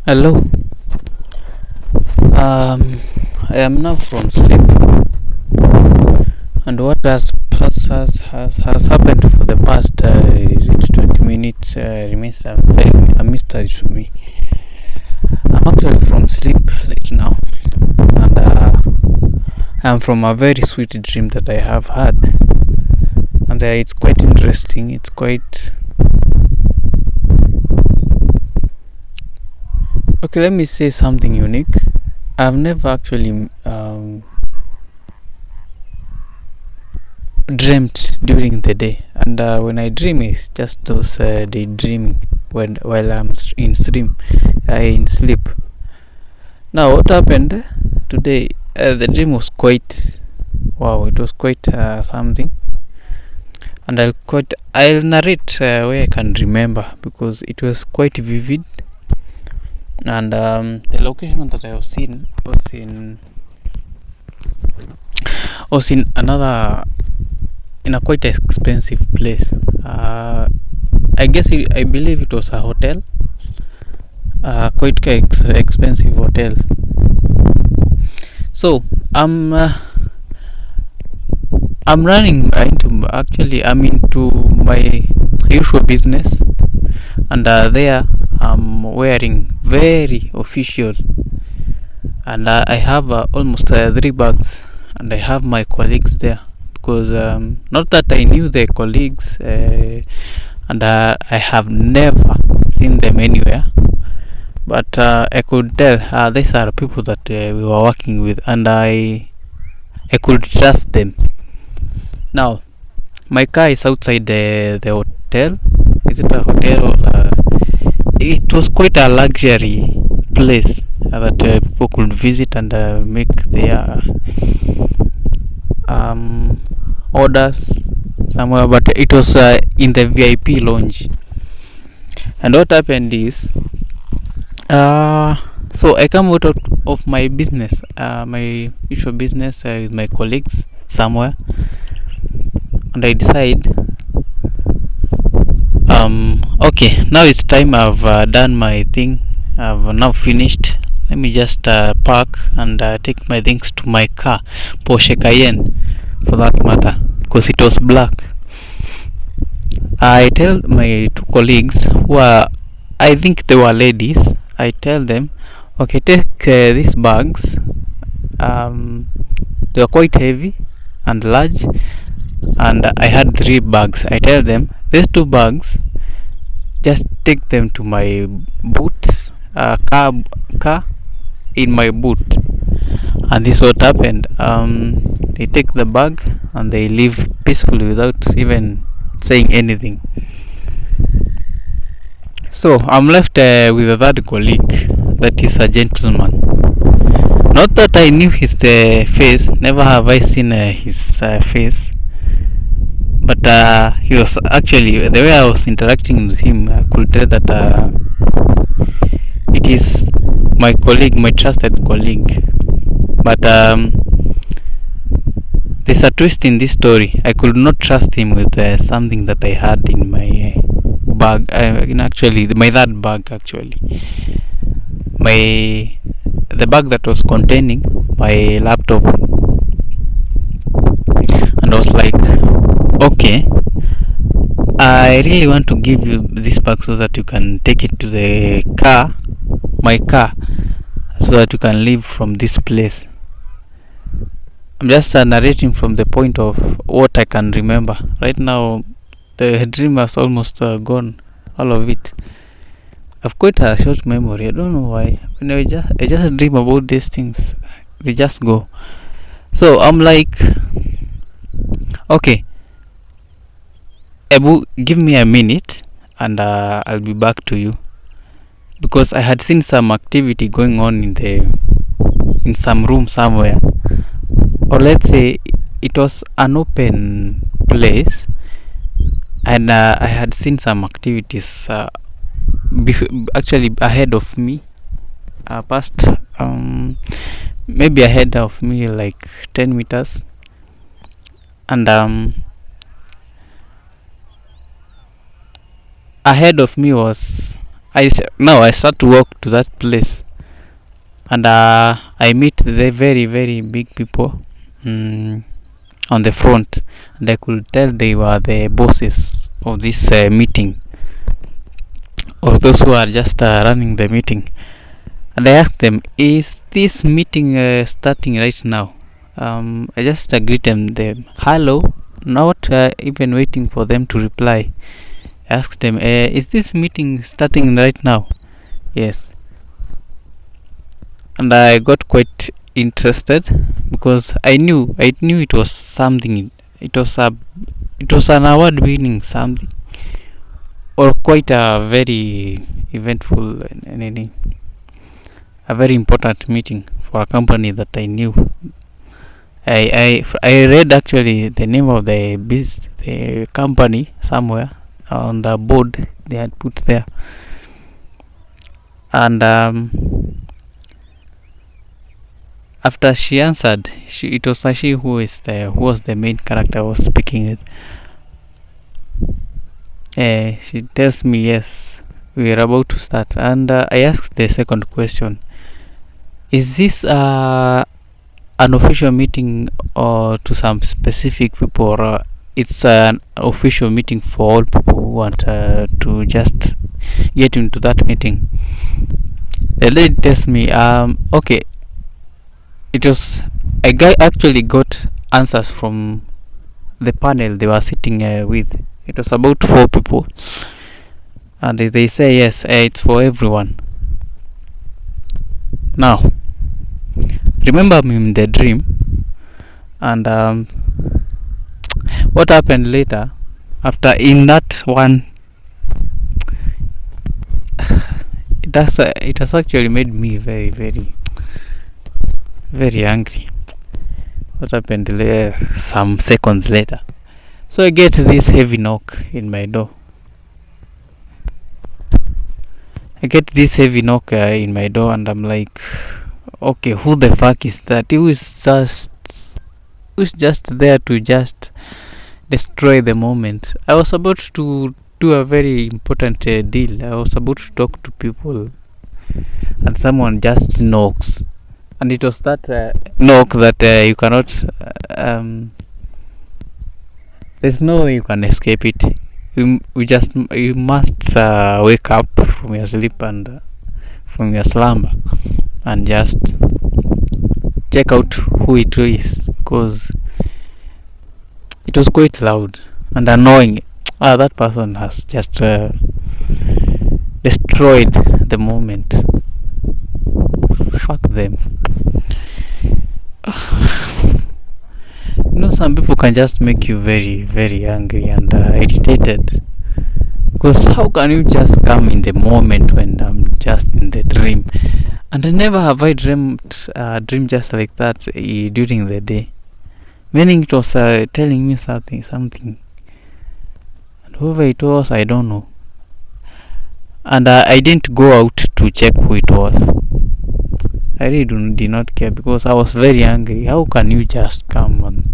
Hello. I am now from sleep, and what has happened for the past is it 20 minutes remains a mystery to me. I'm actually from sleep right now, and I'm from a very sweet dream that I have had, and it's quite interesting. It's quite okay. Let me say something unique. I've never actually dreamt during the day, and when I dream it's just those daydreaming while in sleep. Now what happened today, the dream was quite wow, it was quite something, and I'll narrate where I can remember because it was quite vivid. And the location that I was in was in another, in a quite expensive place. I believe it was a hotel, quite expensive hotel. So I'm running into, actually I'm into my usual business, and there I'm wearing very official, and I have almost 3 bags, and I have my colleagues there because not that I knew the colleagues, and I have never seen them anywhere, but I could tell these are people that we were working with, and I could trust them. Now my car is outside the hotel. Is it a hotel or it was quite a luxury place that people could visit and make their orders somewhere, but it was in the VIP lounge. And what happened is, so I come out of my business, my usual business with my colleagues somewhere, and I decide, okay, now it's time. I've done my thing. I've now finished. Let me just park and take my things to my car, Porsche Cayenne, for that matter, because it was black. I tell my two colleagues, who are, I think they were ladies. I tell them, okay, take these bags. They were quite heavy and large, and I had 3 bags. I tell them, these 2 bags, just take them to my boots, car in my boot. And this is what happened. They take the bag and they leave peacefully without even saying anything. So I'm left with a third colleague that is a gentleman. Not that I knew his face, never have I seen his face, but he was actually, the way I was interacting with him, I could tell that it is my colleague, my trusted colleague. But there's a twist in this story. I could not trust him with something that I had in my bag. Actually, my third bag, actually, my the bag that was containing my laptop, and I was like, okay, I really want to give you this bag so that you can take it to the car, my car, so that you can leave from this place. I'm just narrating from the point of what I can remember. Right now, the dream has almost gone, all of it. I've quite a short memory. I don't know why. When I just dream about these things, they just go. So I'm like, okay, Ebu, give me a minute, and I'll be back to you, because I had seen some activity going on in some room somewhere, or let's say it was an open place, and I had seen some activities actually ahead of me, past, maybe ahead of me like 10 meters, and ahead of me was now I start to walk to that place, and I meet the very very big people on the front, and I could tell they were the bosses of this meeting, or those who are just running the meeting. And I asked them, "Is this meeting starting right now?" I just greeted them, "Hello," not even waiting for them to reply. I asked them, "Is this meeting starting right now?" Yes, and I got quite interested because I knew it was something. It was an award-winning something, or quite a very eventful and a very important meeting for a company that I knew. I read actually the name of the company somewhere on the board they had put there, and after she answered, it was she who was the main character I was speaking with. She tells me yes, we are about to start, and I asked the second question: Is this an official meeting or to some specific people, or it's an official meeting for all people who want to just get into that meeting? The lady tells me, okay, it was actually got answers from the panel they were sitting with. It was about 4 people, and they say yes, it's for everyone. Now, remember me in the dream, and what happened later after in that one, it has actually made me very very very angry. What happened some seconds later? So I get this heavy knock in my door. In my door, and I'm like, okay, who the fuck is that? Who's just there to just destroy the moment? I was about to do a very important deal. I was about to talk to people, and someone just knocks, and it was that knock that you cannot. There's no way you can escape it. You must wake up from your sleep and from your slumber and just check out who it is, because it was quite loud and annoying. That person has just destroyed the moment. Fuck them. Some people can just make you very very angry and irritated, because how can you just come in the moment when I'm just in the dream? And never have I dreamt dream just like that during the day, meaning it was telling me something, and whoever it was, I don't know. And I didn't go out to check who it was. I really did not care, because I was very angry. How can you just come and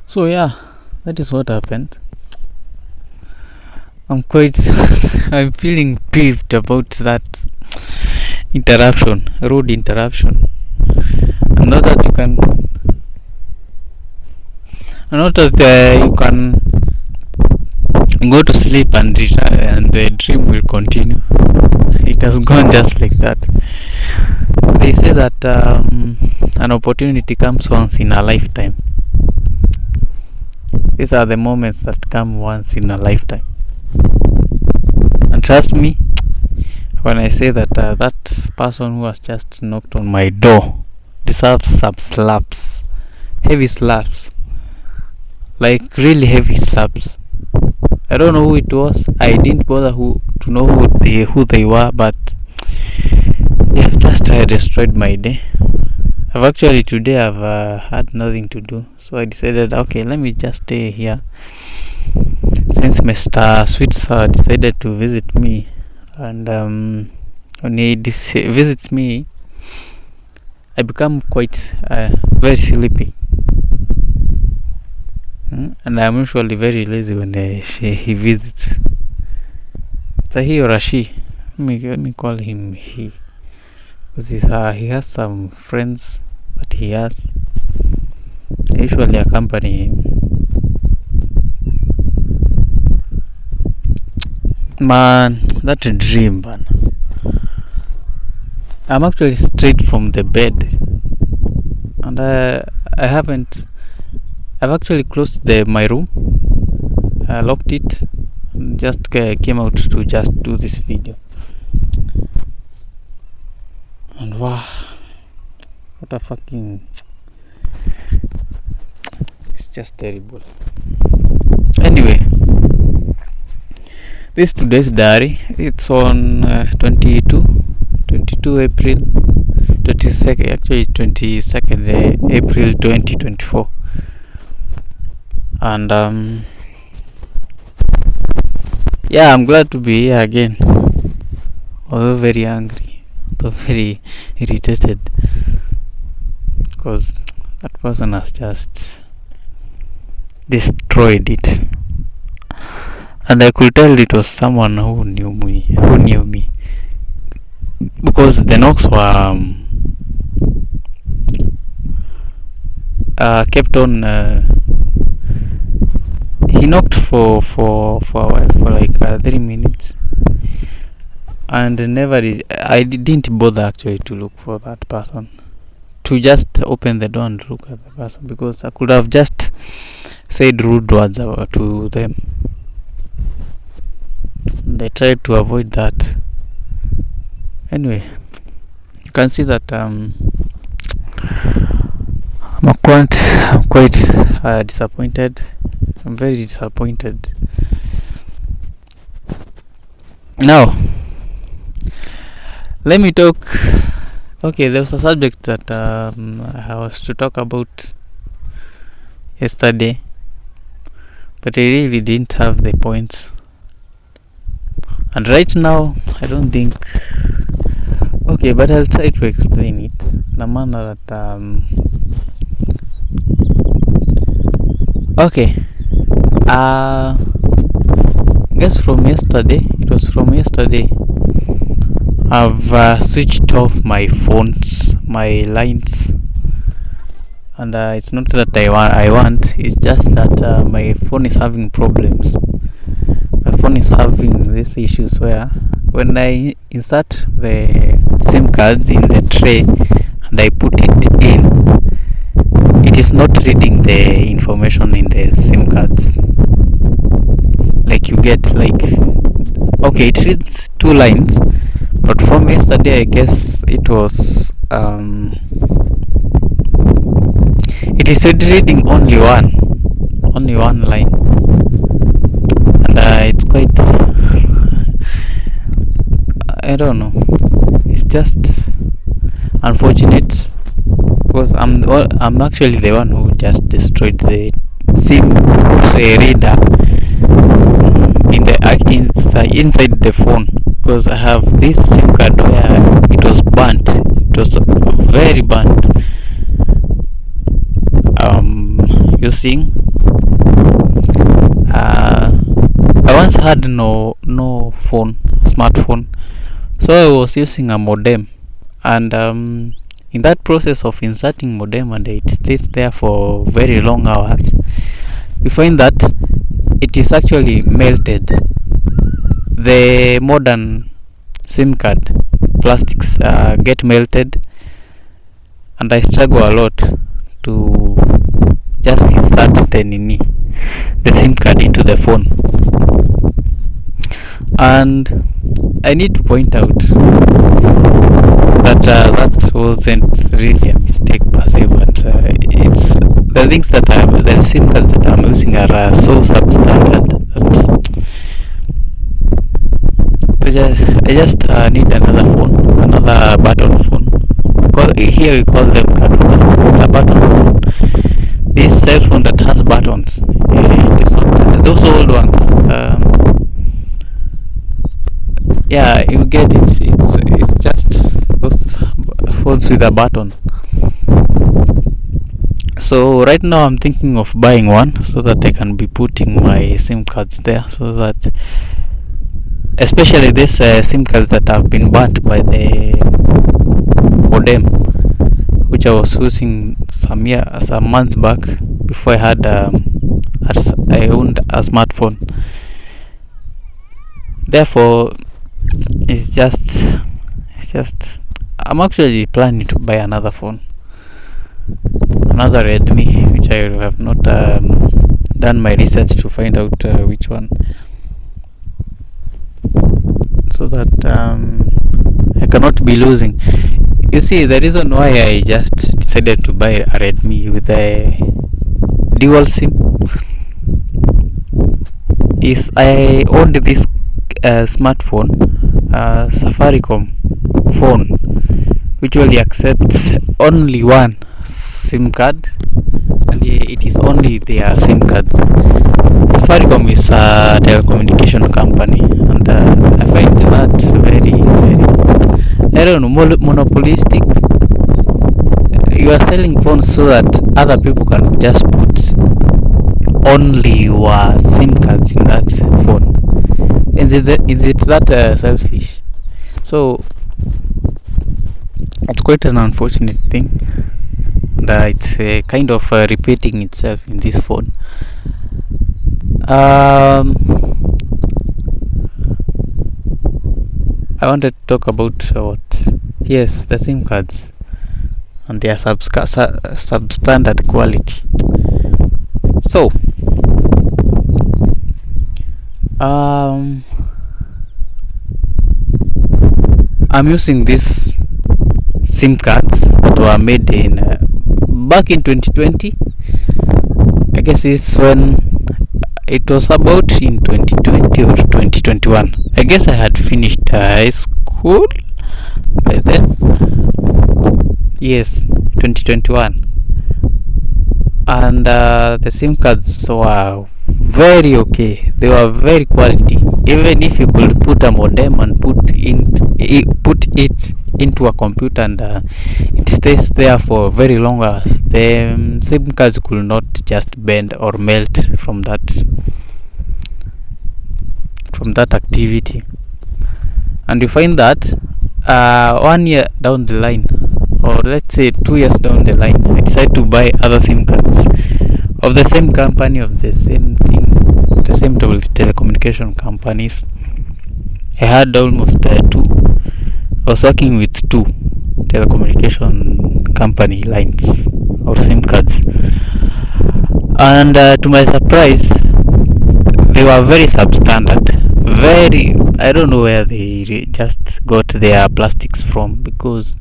so yeah, that is what happened. I'm I'm feeling peeved about that road interruption. And not that you can go to sleep and the dream will continue. It has gone just like that. They say that an opportunity comes once in a lifetime. These are the moments that come once in a lifetime. And trust me when I say that that person who has just knocked on my door deserves some slaps. Heavy slaps. Like really heavy slaps. I don't know who it was. I didn't bother to know who they were, but they have just destroyed my day. Today I've had nothing to do, so I decided, okay, let me just stay here. Since Mr. Sweets decided to visit me, and when he visits me, I become quite very sleepy. And I'm usually very lazy when he visits. It's a he or a she. Let me call him he. Because he has some friends that he has. They usually accompany him. Man, that dream, man. I'm actually straight from the bed, and I've actually closed my room, locked it, and just came out to just do this video. And wow, what a fucking, it's just terrible. Anyway, this today's diary. It's on 22 April 22nd, actually 22nd April 2024. And yeah, I'm glad to be here again, although very angry, although very irritated, because that person has just destroyed it. And I could tell it was someone who knew me, because the knocks were kept on. He knocked for a while, for like 3 minutes, and I didn't bother actually to look for that person, to just open the door and look at the person, because I could have just said rude words to them. They tried to avoid that. Anyway, you can see that I'm quite disappointed. I'm very disappointed. Now, let me talk. Okay, there was a subject that I was to talk about yesterday, but I really didn't have the points. And right now, I don't think. Okay, but I'll try to explain it in a manner that okay. I guess from yesterday. It was from yesterday. I've switched off my phones, my lines, and it's not that I want. It's just that my phone is having problems. My phone is having these issues where when I insert the SIM cards in the tray and I put it in, it is not reading the information in the SIM cards. Like you get okay, it reads 2 lines, but from yesterday I guess it was it is reading only one line, and it's quite I don't know, it's just unfortunate, because I'm actually the one who just destroyed the SIM tray reader inside the phone, because I have this SIM card where it was burnt. It was very burnt. Using I once had no smartphone, so I was using a modem, and in that process of inserting modem, and it stays there for very long hours, you find that it is actually melted. The modern SIM card plastics get melted, and I struggle a lot to just insert the SIM card into the phone. And I need to point out that that wasn't really a mistake per se, but it's the things that the SIM cards that I'm using are so substandard that I just need another phone, another button phone. Here we call them card holder. It's a button phone. This cell phone that has buttons. It is not those old ones. Yeah, you get it. It's just those phones with a button. So right now I'm thinking of buying one so that I can be putting my SIM cards there, so that especially these SIM cards that have been burnt by the modem, which I was using some months back before I had I owned a smartphone. Therefore, it's just I'm actually planning to buy another phone, another Redmi, which I have not done my research to find out which one, so that I cannot be losing. You see, the reason why I just decided to buy a Redmi with a dual SIM is I owned this smartphone, Safaricom phone, which only accepts only one SIM card, and it is only their SIM card. Safaricom is a telecommunication company, and I find that very, I don't know, monopolistic. You are selling phones so that other people can just put only your SIM cards in that phone. Is it that selfish? So it's quite an unfortunate thing that it's kind of repeating itself in this phone. I wanted to talk about the SIM cards and their substandard quality. So I'm using these SIM cards that were made in back in 2020. I guess it's when it was about in 2020 or 2021. I guess I had finished high school by then. Yes, 2021. And the SIM cards were very okay. They were very quality. Even if you could put a modem and put it into a computer and it stays there for very long hours, the SIM cards could not just bend or melt from that activity. And you find that 1 year down the line, or let's say 2 years down the line, I decided to buy other SIM cards of the same company, of the same thing, the same telecommunication companies. I had almost two. I was working with two telecommunication company lines or SIM cards, and to my surprise, they were very substandard. Very, I don't know where they just got their plastics from, because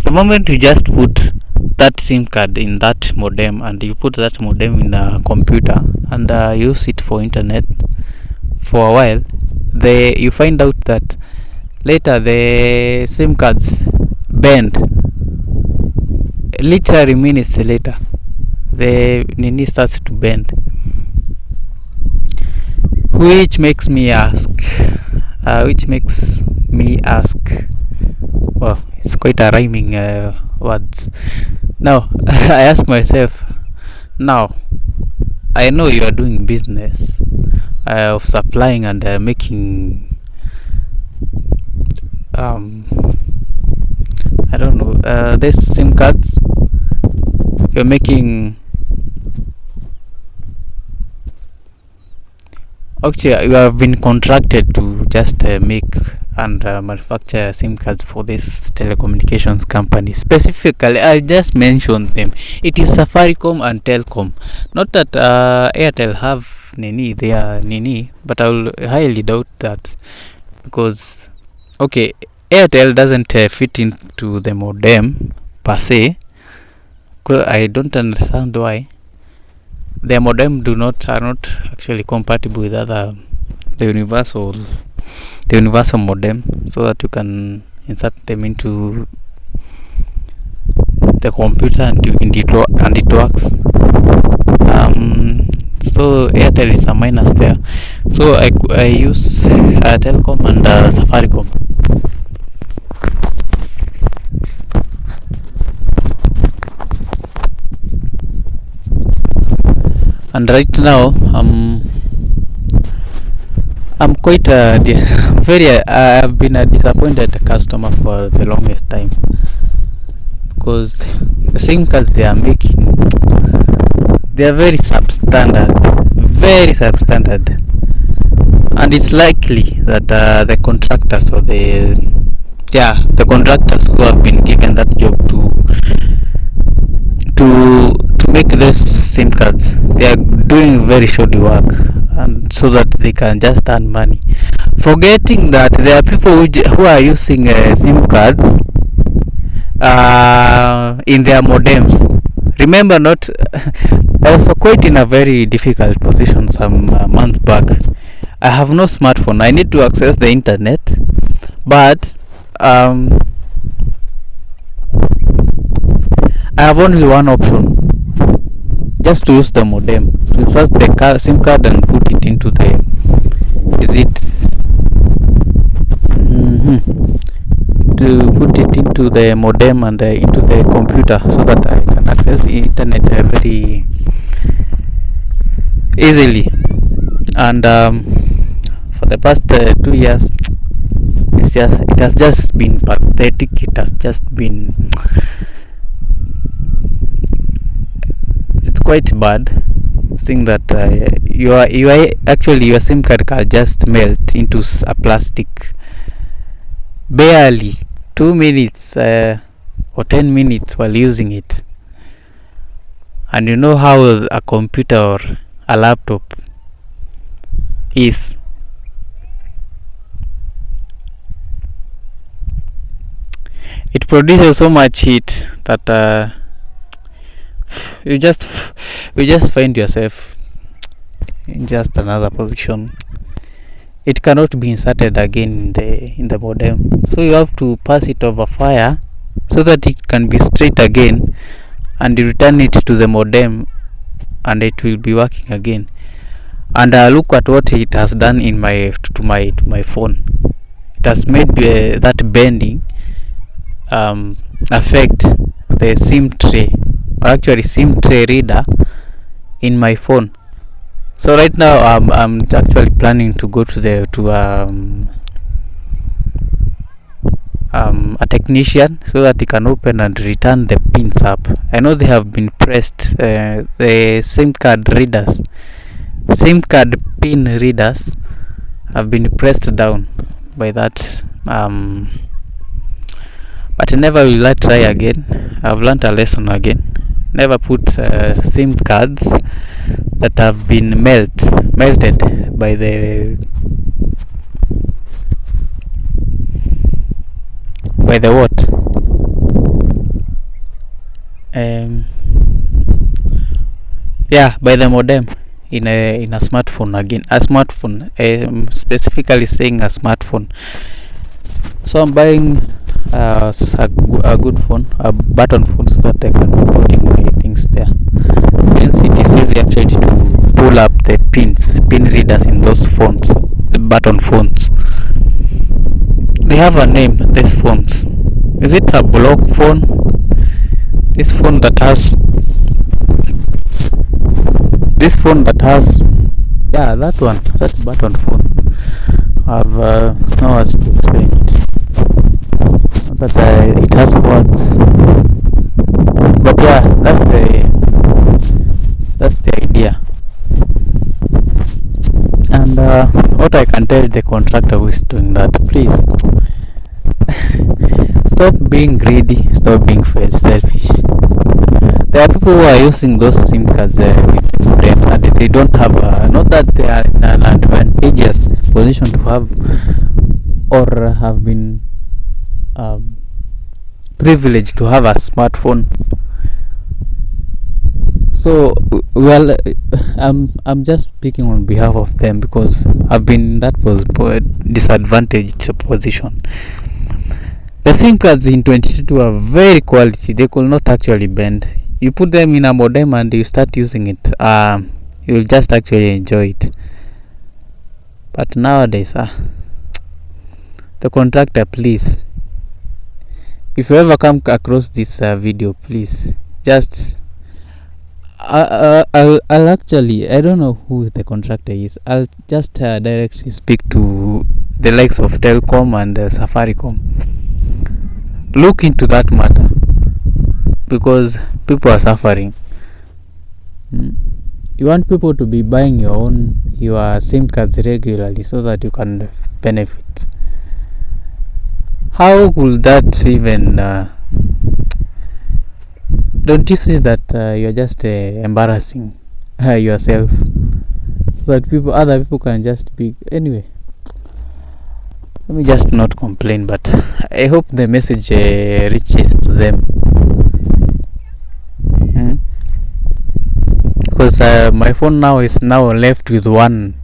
the moment you just put that SIM card in that modem and you put that modem in a computer and use it for internet for a while, you find out that later the SIM cards bend. Literally minutes later, the nini starts to bend, which makes me ask, well, it's quite a rhyming words. Now I ask myself, now I know you are doing business of supplying and making I don't know, this SIM cards you're making. Actually, you have been contracted to just make and manufacture SIM cards for this telecommunications company. Specifically, I just mentioned them. It is Safaricom and Telcom. Not that Airtel have their but I will highly doubt that, because okay, Airtel doesn't fit into the modem per se. I don't understand why. Their modem are not actually compatible with the universal modem, so that you can insert them into the computer and it works. So Airtel is a minus there. So I use Telcom and Safaricom. And right now I'm quite very I've been a disappointed customer for the longest time, because the SIM cards they are making, they are very substandard, and it's likely that the contractors or the contractors who have been given that job to make these SIM cards, they are doing very shoddy work, and so that they can just earn money, forgetting that there are people who are using SIM cards in their modems. Remember, not I was quite in a very difficult position some months back. I have no smartphone. I need to access the internet, but I have only one option: just to use the modem, to insert the SIM card and put it into the to put it into the modem and into the computer, so that I can access the internet very easily. And for the past 2 years, it has just been pathetic. It has just been, it's quite bad seeing that your SIM card can just melt into a plastic barely 2 minutes or 10 minutes while using it. And you know how a computer or a laptop is. It produces so much heat that you just find yourself in just another position. It cannot be inserted again in the modem, so you have to pass it over fire so that it can be straight again, and you return it to the modem and it will be working again. And look at what it has done in to my phone. It has made that bending affect the SIM tray, or actually SIM tray reader in my phone. So right now I'm actually planning to go to a technician, so that he can open and return the pins up. I know they have been pressed, the SIM card pin readers have been pressed down by that, but never will I try again. I've learned a lesson again. Never put SIM cards that have been melted by the what? By the modem in a smartphone again. A smartphone, specifically saying a smartphone. So I'm buying a good phone, a button phone, so that I can be putting my things there. Since it is easy actually to pull up the pin readers in those phones, the button phones. They have a name, these phones. Is it a block phone? This phone that has that one, that button phone. I've no words to explain it, but it has words. But yeah, that's the idea. And what I can tell the contractor who is doing that, please stop being greedy, stop being selfish. There are people who are using those SIM cards with modems, and they don't have not that they are in an advantageous position to have, or have been privileged to have a smartphone. So well, I'm just speaking on behalf of them, because I've been in that disadvantaged position. The SIM cards in 2022 are very quality. They could not actually bend. You put them in a modem and you start using it, you'll just actually enjoy it. But nowadays, the contractor, please, if you ever come across this video, please just I'll actually, I don't know who the contractor is. I'll just directly speak to the likes of Telcom and Safaricom. Look into that matter because people are suffering. You want people to be buying your SIM cards regularly so that you can benefit. How could that even? Don't you see that you're just embarrassing yourself so that other people can just be anyway? Let me just not complain, but I hope the message reaches to them. Because my phone now is left with one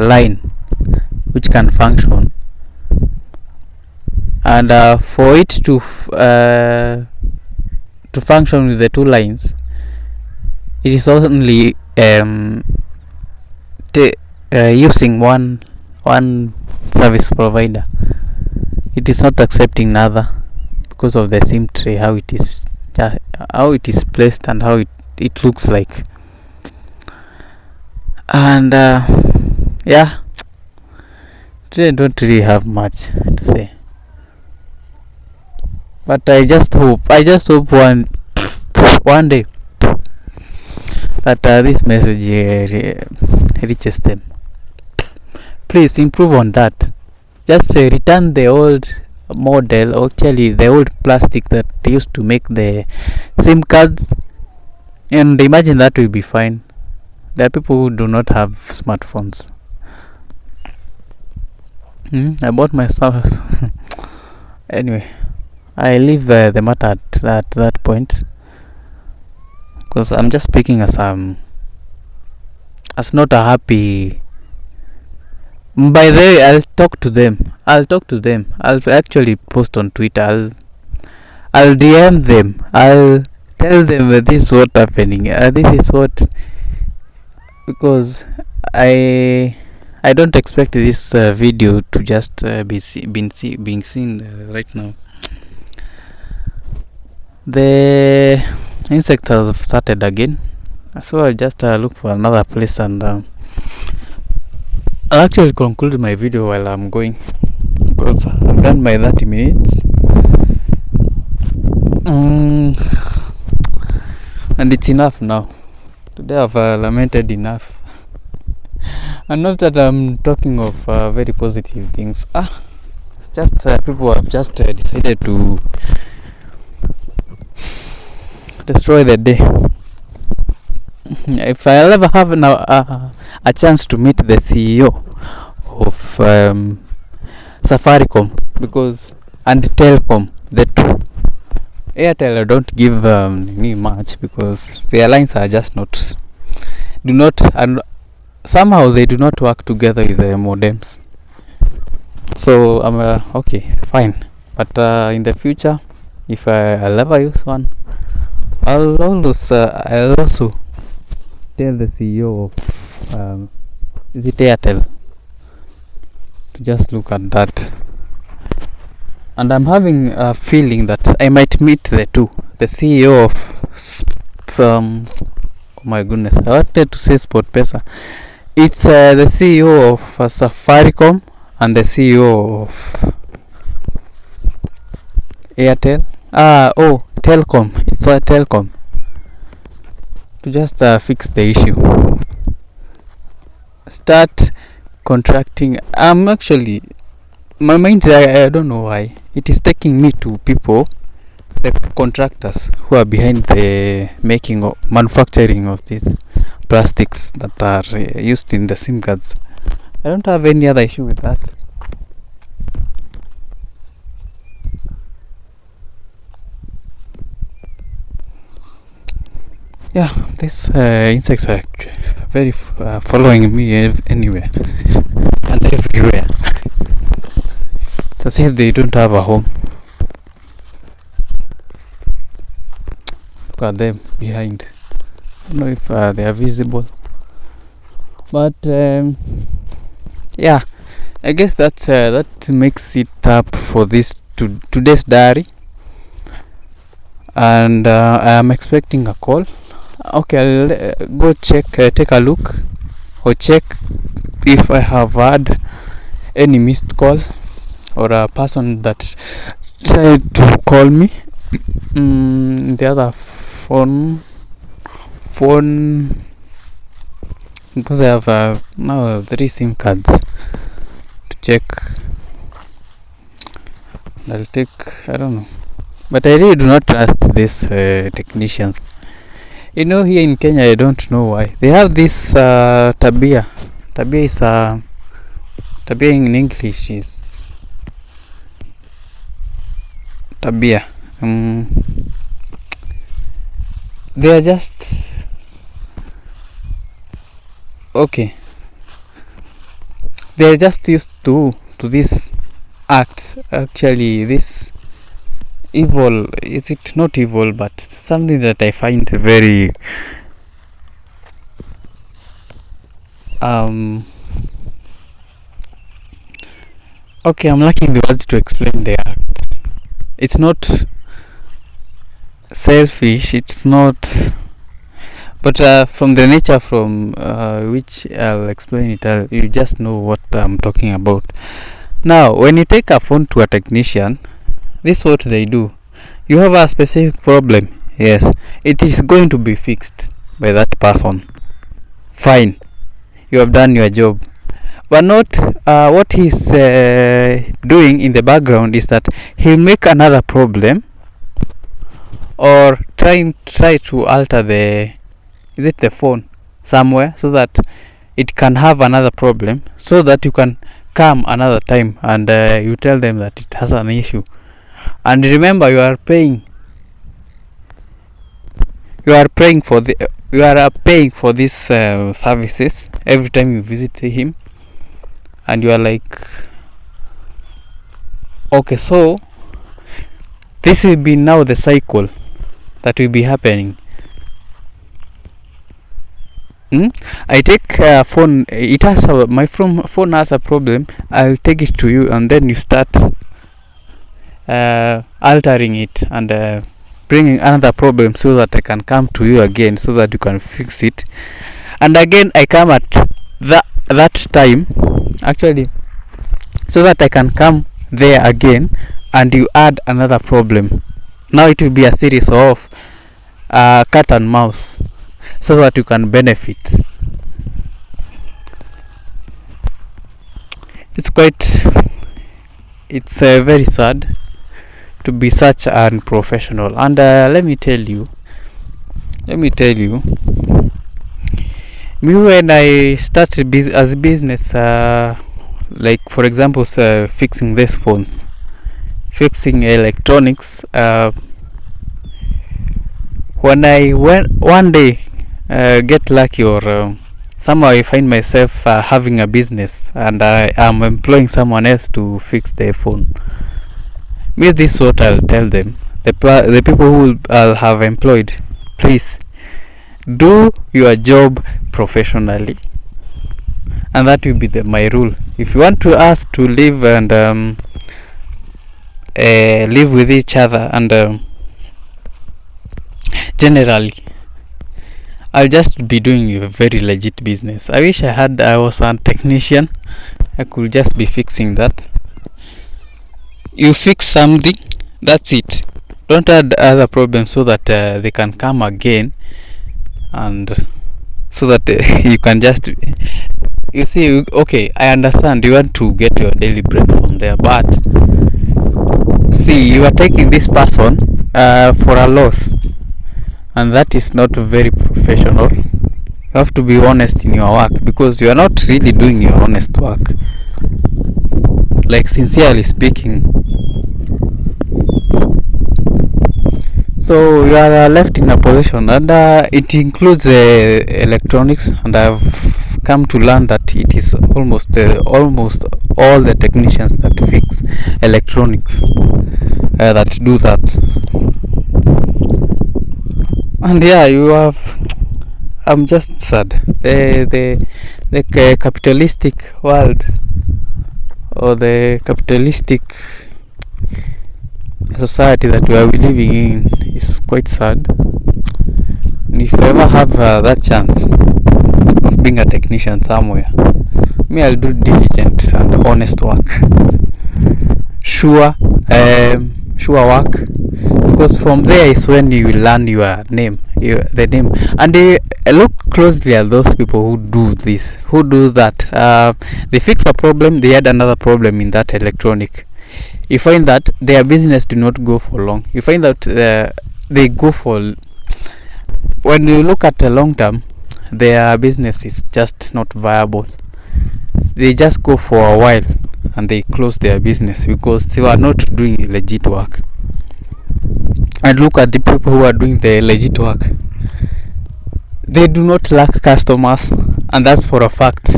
line which can function, and for it to function with the two lines, it is only using one service provider. It is not accepting another because of the SIM tray, how it is placed and how it looks like. And yeah, today I don't really have much to say, but I just hope one day that this message reaches them. Please improve on that. Just return the old model, or actually the old plastic that they used to make the SIM cards, and imagine that will be fine. There are people who do not have smartphones. I bought myself anyway. I leave the matter at that point because I'm just speaking as not a happy. By the way, I'll talk to them. I'll actually post on Twitter. I'll DM them. I'll tell them this is what happening. This is what, because I don't expect this video to just being seen right now. The insects have started again, so I'll just look for another place, and I'll actually conclude my video while I'm going because I'm done by 30 minutes. And it's enough now. Today I've lamented enough. And not that I'm talking of very positive things. It's just people have just decided to destroy the day. If I'll ever have a chance to meet the CEO of Safaricom and Telcom, the two, Airtel I don't give me much because their lines are just and somehow they do not work together with the modems. So I'm okay, fine. But in the future, if I'll ever use one, I'll also tell the CEO of is it Airtel to just look at that. And I'm having a feeling that I might meet the CEO of oh my goodness, I wanted to say SportPesa. It's the CEO of Safaricom and the CEO of Airtel. Telcom. It's Telcom, to just fix the issue. Start contracting. Actually, my mind, I don't know why it is taking me to people, the contractors who are behind the manufacturing of these plastics that are used in the SIM cards. I don't have any other issue with that. Yeah, these insects are very following me anywhere and everywhere. It's as if they don't have a home. Look at them behind. I don't know if they are visible, but yeah, I guess that makes it up for this today's diary. and I am expecting a call. Okay, I'll go check, take a look, or check if I have had any missed call or a person that tried to call me. The other phone, because I have now 3 SIM cards to check. I'll take, I don't know, but I really do not trust these technicians. You know, here in Kenya, I don't know why they have this tabia. Tabia is tabia in English is tabia. They are just okay. They are just used to this act. Actually, this evil, is it not evil, but something that I find very okay, I'm lacking the words to explain the act. It's not selfish, it's not, but from the nature from which I'll explain it, you just know what I'm talking about. Now, when you take a phone to a technician, this is what they do. You have a specific problem, yes, it is going to be fixed by that person. Fine, you have done your job. But not what he's doing in the background is that he'll make another problem, or try to alter the phone somewhere so that it can have another problem, so that you can come another time and you tell them that it has an issue. And remember, you are paying for these services every time you visit him, and you are like, okay, so this will be now the cycle that will be happening. I take a phone, it has my phone has a problem, I'll take it to you, and then you start altering it and bringing another problem, so that I can come to you again, so that you can fix it. And again, I come at that time, actually, so that I can come there again, and you add another problem. Now it will be a series of cat and mouse, so that you can benefit. It's very sad to be such unprofessional. And let me tell you, me when I started as business, like for example, fixing these phones, fixing electronics, when I one day get lucky, or somehow I find myself having a business, and I am employing someone else to fix their phone, this is what I'll tell them, the people who I'll have employed: please do your job professionally. And that will be my rule. If you want to ask to live and live with each other, and generally, I'll just be doing a very legit business. I wish I was a technician, I could just be fixing that. You fix something, that's it. Don't add other problems, so that they can come again, and so that you can just, you see, okay, I understand you want to get your daily bread from there, but see, you are taking this person for a loss, and that is not very professional. You have to be honest in your work, because you are not really doing your honest work, like sincerely speaking. So you are left in a position, and it includes electronics, and I've come to learn that it is almost all the technicians that fix electronics that do that. And yeah, I'm just sad. The capitalistic world, or the capitalistic society that we are living in, is quite sad. If I ever have that chance of being a technician somewhere, me, I'll do diligent and honest work. Sure, sure work, because from there is when you learn your name, the name, and look closely at those people who do this, who do that. They fix a problem, they had another problem in that electronic. You find that their business do not go for long. You find that they go for, when you look at the long term, their business is just not viable. They just go for a while and they close their business because they were not doing legit work. And look at the people who are doing the legit work. They do not lack customers, and that's for a fact.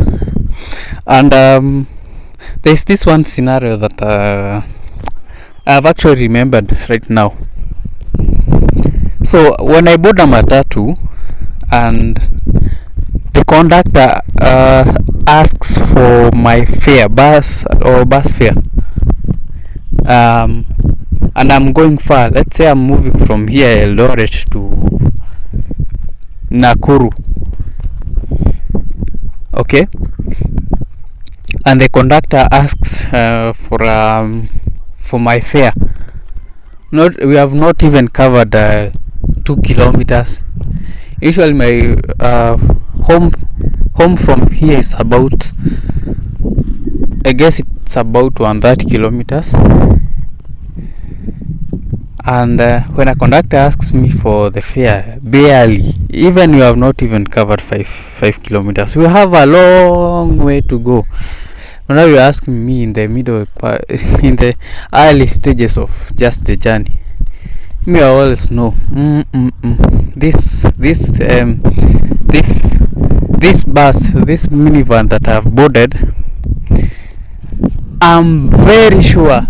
And there's this one scenario that I've actually remembered right now. So when I board a matatu and the conductor asks for my fare, bus fare, and I'm going far. Let's say I'm moving from here Eldoret to Nakuru, okay, and the conductor asks for my fare. We have not even covered 2 kilometers. Usually my home from here is about, I guess it's about 130 kilometers. And when a conductor asks me for the fare, barely, even we have not even covered 5 kilometers. We have a long way to go. Now you're asking me in the middle in the early stages of just the journey. Me, I always know this bus, this minivan that I've boarded, I'm very sure,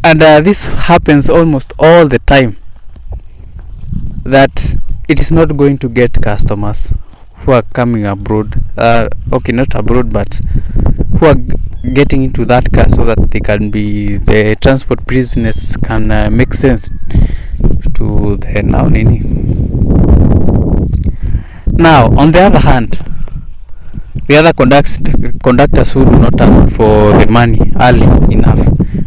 and this happens almost all the time, that it is not going to get customers who are coming abroad, okay, not abroad, but who are getting into that car so that the transport business can make sense to the now. On the other hand, the other conductors who do not ask for the money early enough,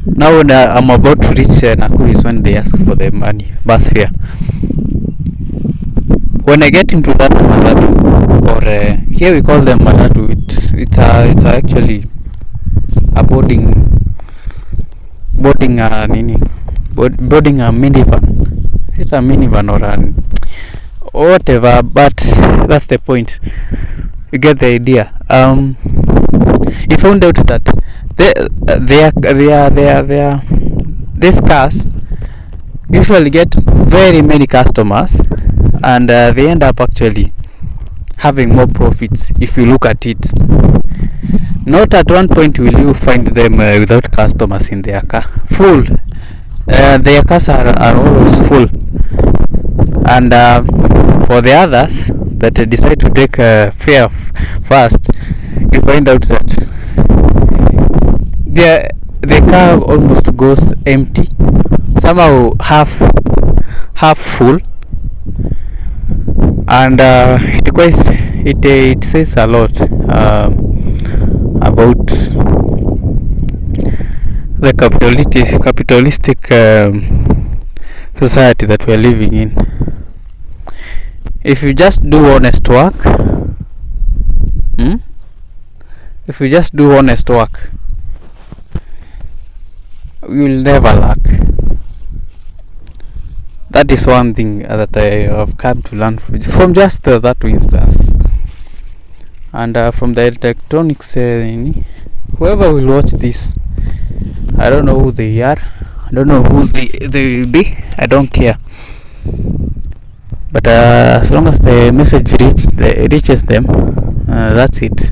now when I'm about to reach Nakuru is when they ask for the money, bus fare. When I get into that matatu, or here we call them matatu, it's actually a boarding a minivan. It's a minivan or whatever, but that's the point. You get the idea. You found out that these cars usually get very many customers, and they end up actually having more profits if you look at it. Not at one point will you find them without customers in their car full. Their cars are always full, and for the others that decide to take fare first, you find out that the car almost goes empty, somehow half full, and it says a lot about the capitalistic society that we are living in. If you just do honest work, you will never lack. That is one thing that I have come to learn from just that instance. And from the electronics, whoever will watch this, I don't know who they are, I don't know who they will be, I don't care. But as long as the message reaches them, that's it.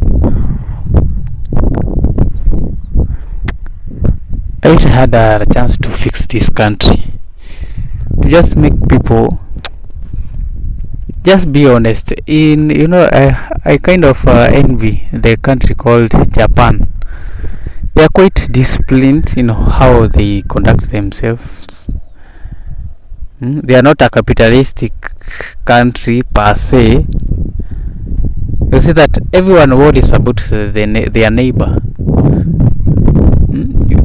I wish I had a chance to fix this country, to just make people just be honest. I kind of envy the country called Japan. They are quite disciplined in how they conduct themselves. They are not a capitalistic country per se. You see that everyone worries about their neighbor.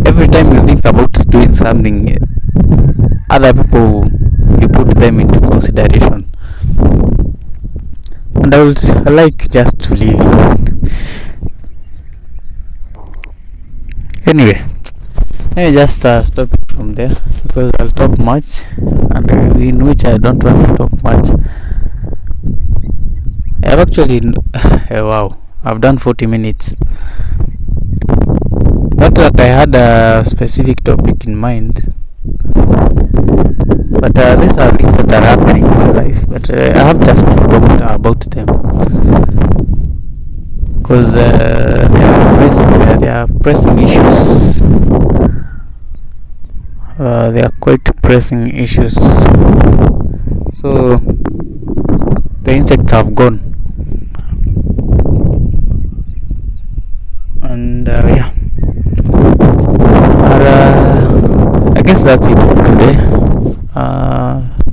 Every time you think about doing something, other people, you put them into consideration. And I would like just to leave it. Anyway, let me just stop it from there, because I'll talk much, and in which I don't want to talk much. I've actually wow, I've done 40 minutes. Not that I had a specific topic in mind, but these are things that are happening in my life, but I have just to talk about them, because they are pressing issues. They are quite pressing issues. So the insects have gone, and yeah, I guess that's it for today.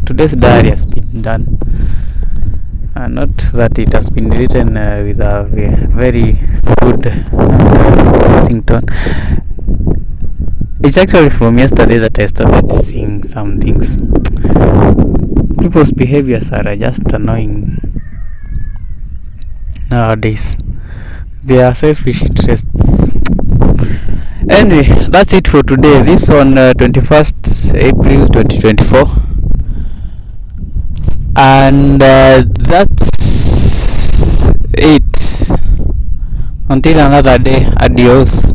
Today's diary has been done. Not that it has been written with a very good tone. It's actually from yesterday that I started seeing some things. People's behaviors are just annoying nowadays. They are selfish interests. Anyway, that's it for today. This on 21st April 2024. And that's it. Until another day, adios.